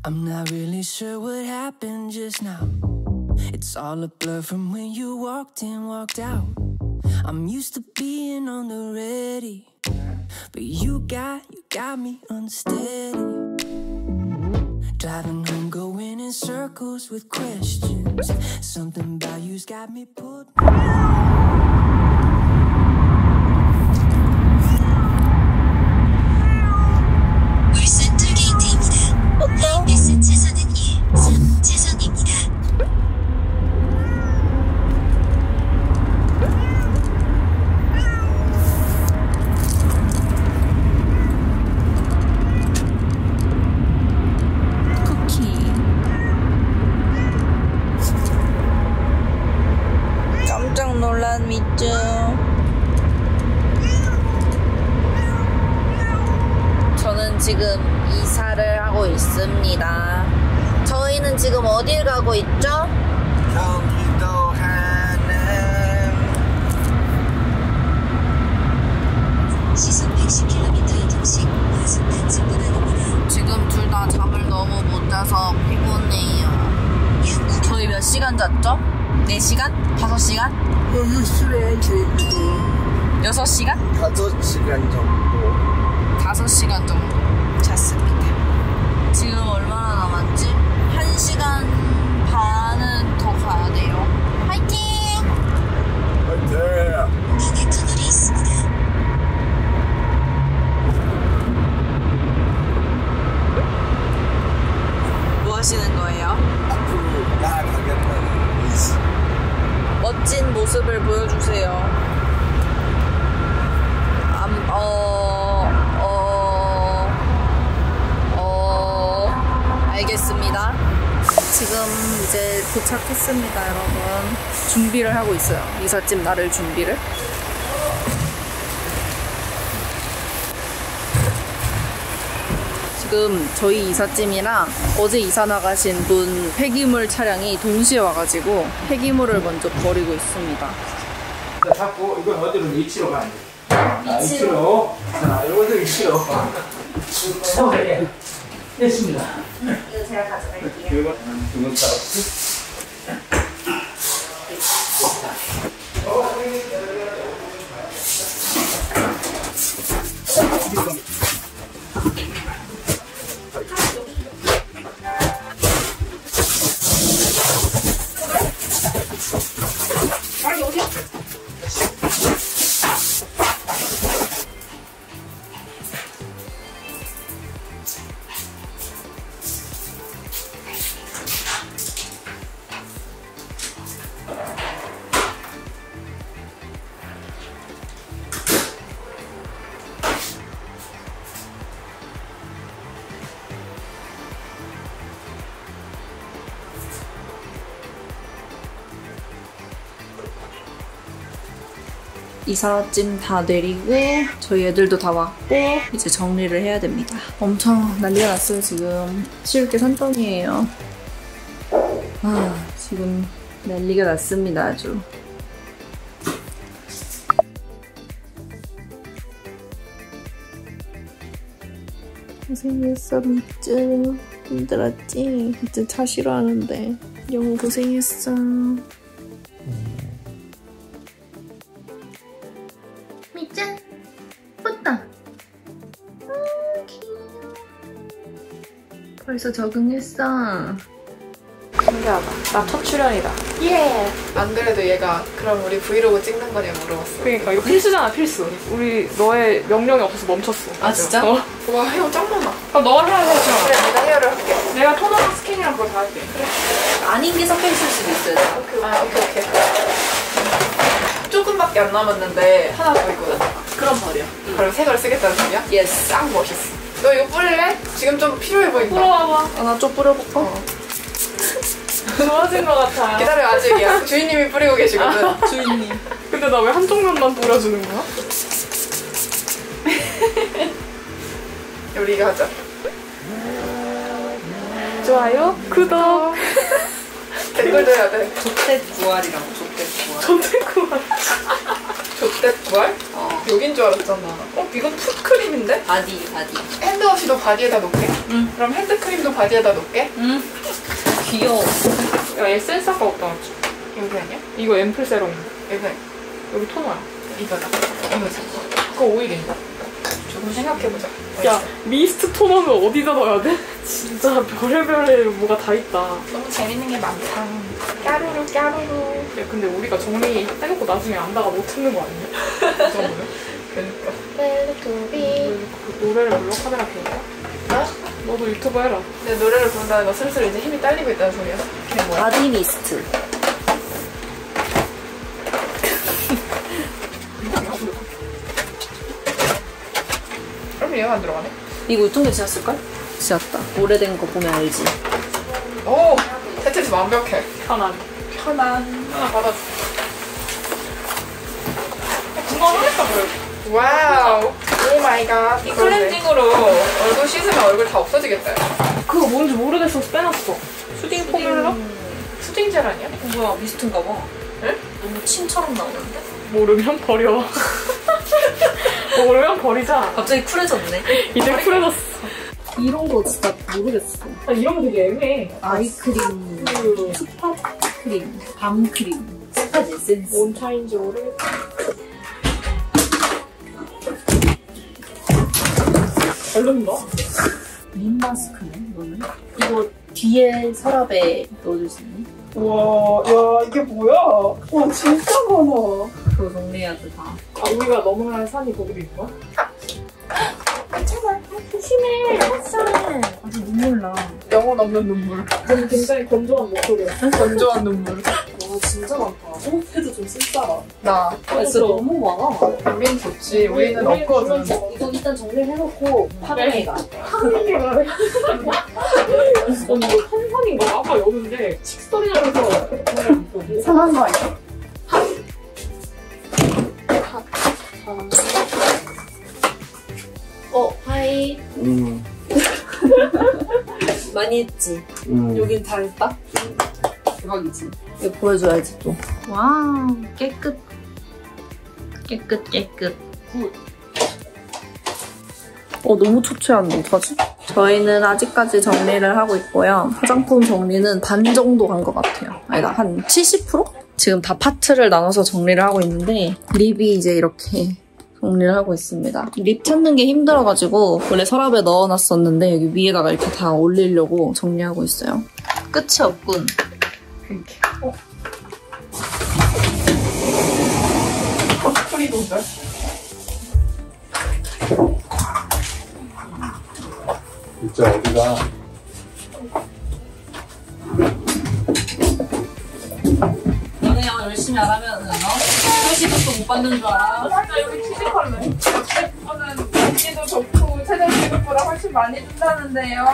I'm not really sure what happened just now. It's all a blur from when you walked in, walked out. I'm used to being on the ready, but you got me unsteady. Driving home, going in circles with questions. Something about you's got me pulled. 깜짝 놀란 미쯔. 저는 지금 이사를 하고 있습니다. 저희는 지금 어딜 가고 있죠? 경기도 하남. 시속 110km 이동식 과속 단속 구간입니다. 지금 둘 다 잠을 너무 못 자서 피곤해요. 저희 몇 시간 잤죠? 4시간? 5시간? 6시간 저희도 6시간? 5시간 정도. 5시간 정도 잤습니다. 지금 얼마나 남았지? 1시간 반은 더 가야 돼요. 화이팅! 화이팅! 우측에 터널이 있습니다. 뭐 하시는 거예요? 앞으로 나아가겠다는 의지. 멋진 모습을 보여주세요. 알겠습니다. 지금 이제 도착했습니다, 여러분. 준비를 하고 있어요. 이삿짐 나를 준비를. 지금 저희 이삿짐이랑 어제 이사 나가신 분 폐기물 차량이 동시에 와가지고 폐기물을 먼저 버리고 있습니다. 자, 잡고 이건 어디로? 위치로 가야 돼. 위치로. 자, 요것도 위치로. 네, 됐습니다. 이거 제가 가져갈게요. 이거 따로. 이삿짐 다 내리고 저희 애들도 다 왔고 이제 정리를 해야 됩니다. 엄청 난리가 났어요. 지금 치울 게 산더미예요. 지금 난리가 났습니다. 아주. 고생했어 미쯔. 힘들었지? 미쯔 차 싫어하는데 너무 고생했어. 미쯔 웃다. 귀여워. 벌써 적응했어. 신기하다. 나 첫 출연이다. 예! 안 그래도 얘가 그럼 우리 브이로그 찍는 거냐 물어봤어. 그러니까 이거 필수잖아, 필수. 우리 너의 명령이 없어서 멈췄어. 아 진짜? 와 헤어 짱 많아. 그럼 너가 헤어 해줘. 그래 내가 헤어를 할게. 내가 토너랑 스킨이랑 그거 다 할게. 그래. 아닌 게 섞여 있을 수도 있어요. 오케이. 조금밖에 안 남았는데 하나 더 있거든. 그럼 버려. 그럼 새 걸 쓰겠다는 소리야? 예스. 짱 멋있어. 너 이거 뿌릴래? 지금 좀 필요해 보인다. 뿌려봐봐. 나 좀 뿌려볼까? 좋아진 것 같아. 기다려 아직이야. 주인님이 뿌리고 계시거든. 주인님. 근데 나 왜 한쪽 면만 뿌려주는 거야? 우리 이거 하자. 좋아요, 구독. 댓글도 해야 돼. 족대 구할이라고. 족대 구할. 족대 구할? 족대 구할? 어. 여긴 줄 알았잖아. 이건 풋크림인데? 바디. 핸드워시도 바디에다 놓게? 응. 그럼 핸드크림도 바디에다 놓게? 응. 귀여워. 야, 에센스 아까 어디다 놨지? 여기 아니야? 이거 앰플 세럼인데? 여기 토너야. 이거다. 이거지. 그거 오일인가? 조금 생각해보자. 야, 미스트 토너는 어디다 넣어야 돼? 진짜 별의별의 뭐가 다 있다. 너무 재밌는 게 많다. 까르르. 야, 근데 우리가 정리해놓고 나중에 안다가 못 듣는 거 아니야? 이 정도면? 그러니까. 그 노래를 불러? 카메라 켜니까? 너도 유튜브 해라. 내 노래를 부른다는 거 슬슬 이제 힘이 딸리고 있다는 소리야. 그게 뭐야? 바디 미스트. 그럼 얘가 안 들어가네? 이거 유통기한 지났을걸? 지났다. 오래된 거 보면 알지. 오! 테트리스 완벽해. 편안. 하나 받아줘. 궁금하겠다, 그래. 와우. 오 마이 갓. 이 클렌징으로 얼굴 씻으면 얼굴 다 없어지겠다. 그거 뭔지 모르겠어서 빼놨어. 수딩 포뮬러? 수딩 젤 아니야? 뭐야, 미스트인가 봐. 응? 너무 침처럼 나오는데? 모르면 버려. 모르면 버리자. 갑자기 쿨해졌네. 이제 쿨해졌어. 이런 거 진짜 모르겠어. 이런 거 되게 애매해. 아이크림, 스팟 크림, 밤크림, 스팟 에센스. 뭔 차인지 모르겠어. 별론가? 립 마스크네, 이거는. 이거 뒤에 서랍에 넣어줄 수 있니? 우와, 야, 이게 뭐야? 와, 진짜 많아. 그거 정리해야 돼, 다. 아, 우리가 넘어야 산이 거기도 있고? 괜찮아. 조심해. 햇살. 아주 눈물 나. 영혼 없는 눈물. 굉장히 건조한 목소리야. 건조한 눈물. 와, 진짜 많다. 생각해도 좀 쓸싸라. 나. 진짜 너무 많아. 국민 좋지. 우리는 없거든. 이거 일단 정리를 해놓고 파밍해가. 한국이가 언니 이거 한산인가? 아까 여는데 칙소리 나면서 이상한 거 아니야? 하이. 많이 했지? 여긴 다 했다? 대박이지? 이거 보여줘야지 또. 와우, 깨끗. 깨끗. 너무 초췌한데 어떡하지? 저희는 아직까지 정리를 하고 있고요. 화장품 정리는 반 정도 한 것 같아요. 아니다, 한 70%? 지금 다 파트를 나눠서 정리를 하고 있는데 립이 이제 이렇게 정리를 하고 있습니다. 립 찾는 게 힘들어가지고 원래 서랍에 넣어놨었는데 여기 위에다가 이렇게 다 올리려고 정리하고 있어요. 끝이 없군. 소리도 온다. 진짜 어디가? 너네가 열심히 안 하면 표시도 못 받는 줄 알아? 나 여기 취직할래. 저는 언니도 좋고 최저 시급보다 훨씬 많이 준다는데요.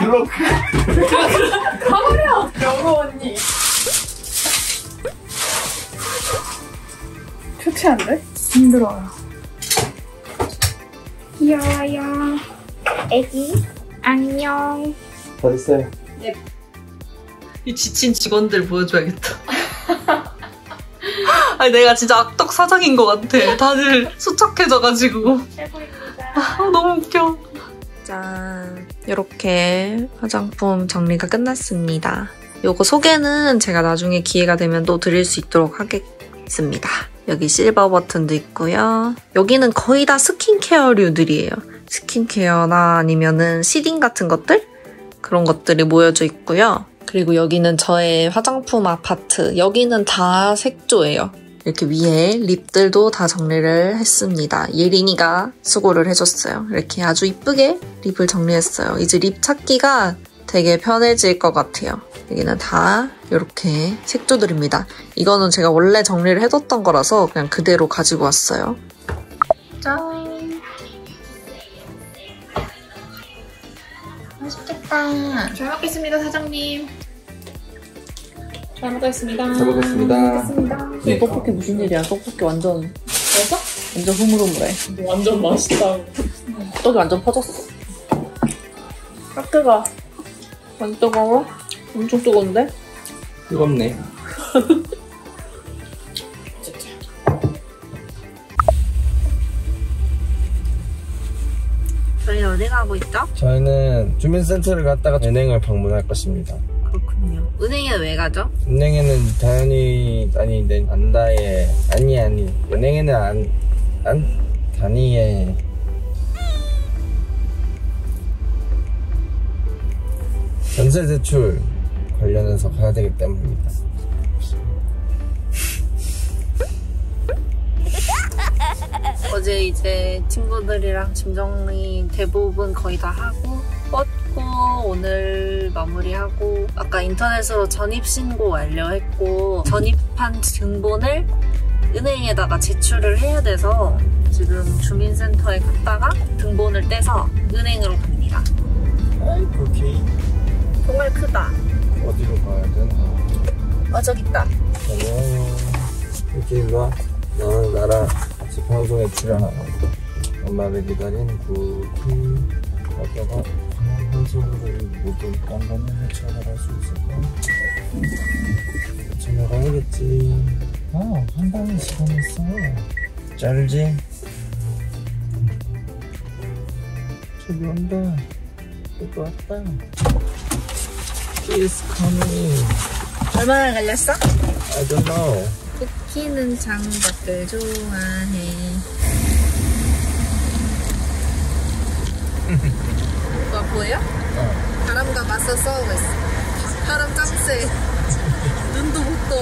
가버려! 영호 언니. 초췌한데? 힘들어요. 귀여워요. 애기 안녕. 다 됐어요. 이 지친 직원들 보여줘야겠다. 아니 내가 진짜 악덕 사장인 것 같아. 다들 수척해져가지고. 너무 웃겨. 짠. 이렇게 화장품 정리가 끝났습니다. 요거 소개는 제가 나중에 기회가 되면 또 드릴 수 있도록 하겠습니다. 여기 실버 버튼도 있고요. 여기는 거의 다 스킨케어류들이에요. 스킨케어나 아니면은 시딩 같은 것들? 그런 것들이 모여져 있고요. 그리고 여기는 저의 화장품 아파트. 여기는 다 색조예요. 이렇게 위에 립들도 다 정리를 했습니다. 예린이가 수고를 해줬어요. 이렇게 아주 이쁘게 립을 정리했어요. 이제 립 찾기가 되게 편해질 것 같아요. 여기는 다 이렇게 색조들입니다. 이거는 제가 원래 정리를 해뒀던 거라서 그냥 그대로 가지고 왔어요. 짠! 맛있겠다. 잘 먹겠습니다, 사장님. 잘 먹겠습니다. 잘 먹겠습니다. 이 떡볶이 무슨 일이야? 떡볶이 완전 맛있어? 완전 흐물흐물해. 완전 맛있다. 떡이 완전 퍼졌어. 아, 뜨거. 완전 뜨거워? 엄청 뜨거운데? 뜨겁네. 하고 있죠? 저희는 주민센터를 갔다가 은행을 방문할 것입니다. 그렇군요. 은행에 왜 가죠? 은행에는 단위 안다에 아니 은행에는 단위에 전세 대출 관련해서 가야 되기 때문입니다. 어제 이제 친구들이랑 짐 정리 대부분 거의 다 하고 뻗고 오늘 마무리하고 아까 인터넷으로 전입신고 완료했고 전입한 등본을 은행에다가 제출을 해야 돼서 지금 주민센터에 갔다가 등본을 떼서 은행으로 갑니다. 아이고 개 정말 크다. 어디로 가야 되나? 저기 있다. 안녕. 이렇게 일로와. 너는 나랑 같이 방송에 출연하고 엄마를 기다린 구피 어쩌고 방송을 모두 딴거는 헤쳐나갈 수 있을까? 헤쳐나가야겠지. 한 달의 시간 있어. 짤지? 저기 온다. 여기 왔다. He is coming. 얼마나 걸렸어? I don't know. 쿠키는 장밖을 좋아해. 와 보여? 바람과 맞서 싸우고 있어. 바람 짱세. 눈도 못 떠.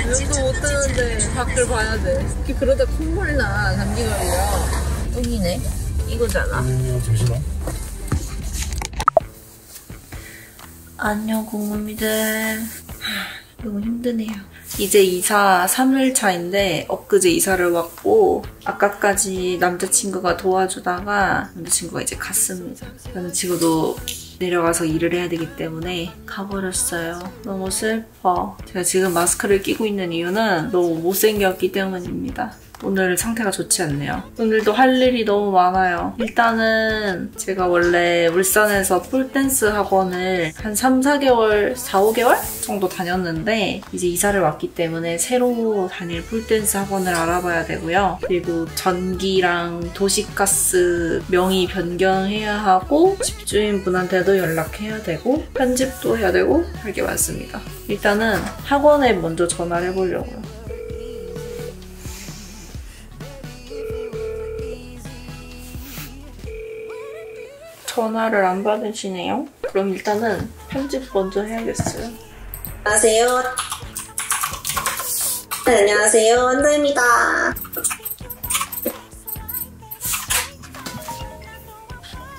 눈도 못 뜨는데 밖을 봐야 돼. 그러다 콧물 나. 감기 걸려. 여기네. 이거잖아. 조심해. 안녕 공무미들. 너무 힘드네요. 이제 이사 3일 차인데 엊그제 이사를 왔고 아까까지 남자친구가 도와주다가 남자친구가 이제 갔습니다. 저는 지금도 내려가서 일을 해야 되기 때문에 가버렸어요. 너무 슬퍼. 제가 지금 마스크를 끼고 있는 이유는 너무 못생겼기 때문입니다. 오늘 상태가 좋지 않네요. 오늘도 할 일이 너무 많아요. 일단은 제가 원래 울산에서 폴댄스 학원을 한 3, 4개월, 4, 5개월 정도 다녔는데 이제 이사를 왔기 때문에 새로 다닐 폴댄스 학원을 알아봐야 되고요. 그리고 전기랑 도시가스 명의 변경해야 하고 집주인분한테도 연락해야 되고 편집도 해야 되고 할 게 많습니다. 일단은 학원에 먼저 전화를 해보려고요. 전화를 안 받으시네요. 그럼 일단은 편집 먼저 해야겠어요. 안녕하세요. 네, 안녕하세요. 한나입니다.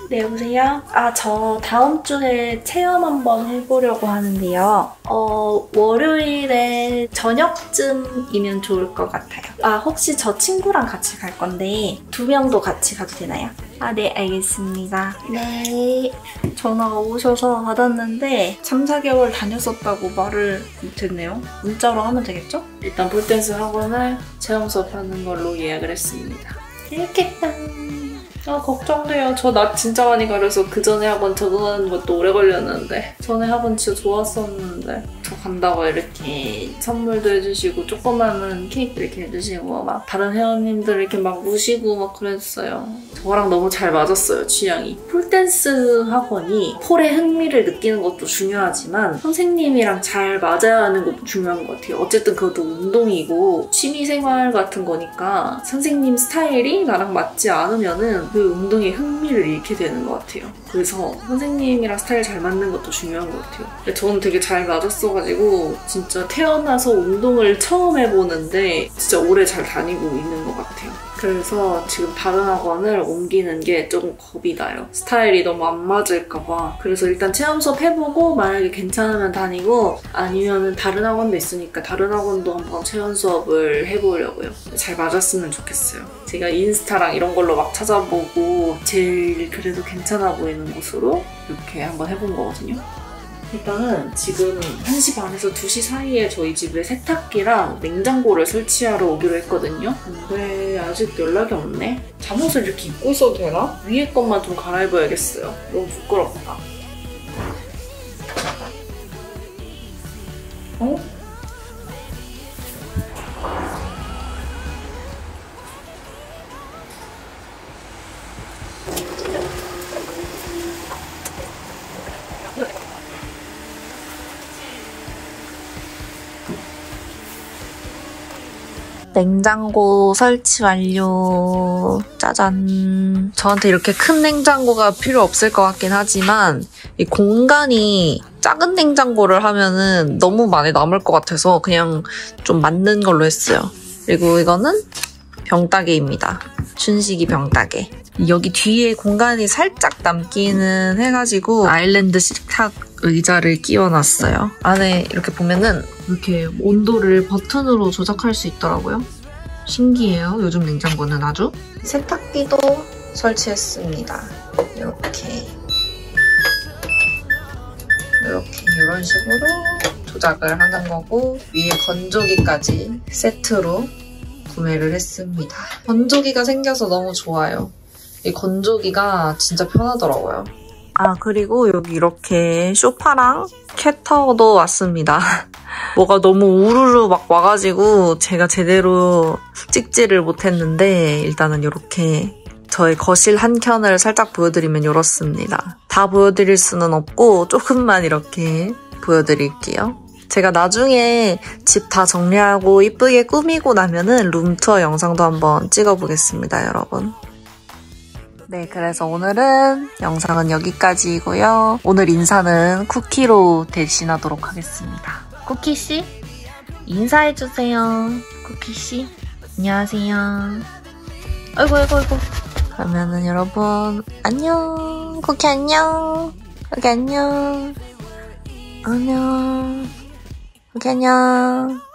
네, 여보세요? 저 다음 주에 체험 한번 해보려고 하는데요. 월요일에 저녁쯤이면 좋을 것 같아요. 혹시 저 친구랑 같이 갈 건데 2명도 같이 가도 되나요? 네, 알겠습니다. 네. 전화가 오셔서 받았는데 3, 4개월 다녔었다고 말을 못했네요. 문자로 하면 되겠죠? 일단 폴댄스 학원을 체험 수업하는 걸로 예약을 했습니다. 이렇게 걱정돼요. 저 낯 진짜 많이 가려서 그 전에 학원 적응하는 것도 오래 걸렸는데 전에 학원 진짜 좋았었는데 저 간다고 이렇게 선물도 해주시고 조그마한 케이크 이렇게 해주시고 막 다른 회원님들 이렇게 막 무시고 막 그랬어요. 저랑 너무 잘 맞았어요, 취향이. 폴댄스 학원이 폴에 흥미를 느끼는 것도 중요하지만 선생님이랑 잘 맞아야 하는 것도 중요한 것 같아요. 어쨌든 그것도 운동이고 취미생활 같은 거니까 선생님 스타일이 나랑 맞지 않으면은 그 운동에 흥미를 잃게 되는 것 같아요. 그래서 선생님이랑 스타일 잘 맞는 것도 중요한 것 같아요. 근데 저는 되게 잘 맞았어가지고 진짜 태어나서 운동을 처음 해보는데 진짜 오래 잘 다니고 있는 것 같아요. 그래서 지금 다른 학원을 옮기는 게 조금 겁이 나요. 스타일이 너무 안 맞을까봐. 그래서 일단 체험 수업 해보고 만약에 괜찮으면 다니고 아니면은 다른 학원도 있으니까 다른 학원도 한번 체험 수업을 해보려고요. 잘 맞았으면 좋겠어요. 제가 인스타랑 이런 걸로 막 찾아보고 제일 그래도 괜찮아 보이는 곳으로 이렇게 한번 해본 거거든요. 일단은 지금 1시 반에서 2시 사이에 저희 집에 세탁기랑 냉장고를 설치하러 오기로 했거든요. 근데 아직 연락이 없네. 잠옷을 이렇게 입고 있어도 되나? 위에 것만 좀 갈아입어야겠어요. 너무 부끄럽다. 냉장고 설치 완료. 짜잔. 저한테 이렇게 큰 냉장고가 필요 없을 것 같긴 하지만 이 공간이 작은 냉장고를 하면은 너무 많이 남을 것 같아서 그냥 좀 맞는 걸로 했어요. 그리고 이거는 병따개입니다. 춘식이 병따개. 여기 뒤에 공간이 살짝 남기는 해가지고 아일랜드 식탁 의자를 끼워놨어요. 안에 이렇게 보면은 이렇게 온도를 버튼으로 조작할 수 있더라고요. 신기해요. 요즘 냉장고는 아주. 세탁기도 설치했습니다. 이렇게 이런 식으로 조작을 하는 거고 위에 건조기까지 세트로 구매를 했습니다. 건조기가 생겨서 너무 좋아요. 이 건조기가 진짜 편하더라고요. 아, 그리고 여기 이렇게 소파랑 캣타워도 왔습니다. 뭐가 너무 우르르 막 와가지고 제가 제대로 찍지를 못했는데 일단은 이렇게 저의 거실 한 켠을 살짝 보여드리면 이렇습니다. 다 보여드릴 수는 없고 조금만 이렇게 보여드릴게요. 제가 나중에 집 다 정리하고 이쁘게 꾸미고 나면은 룸투어 영상도 한번 찍어보겠습니다, 여러분. 네, 그래서 오늘은 영상은 여기까지이고요. 오늘 인사는 쿠키로 대신하도록 하겠습니다. 쿠키씨, 인사해주세요. 쿠키씨, 안녕하세요. 아이고. 그러면은 여러분, 안녕. 쿠키 안녕. 쿠키 안녕. 안녕. 쿠키 안녕.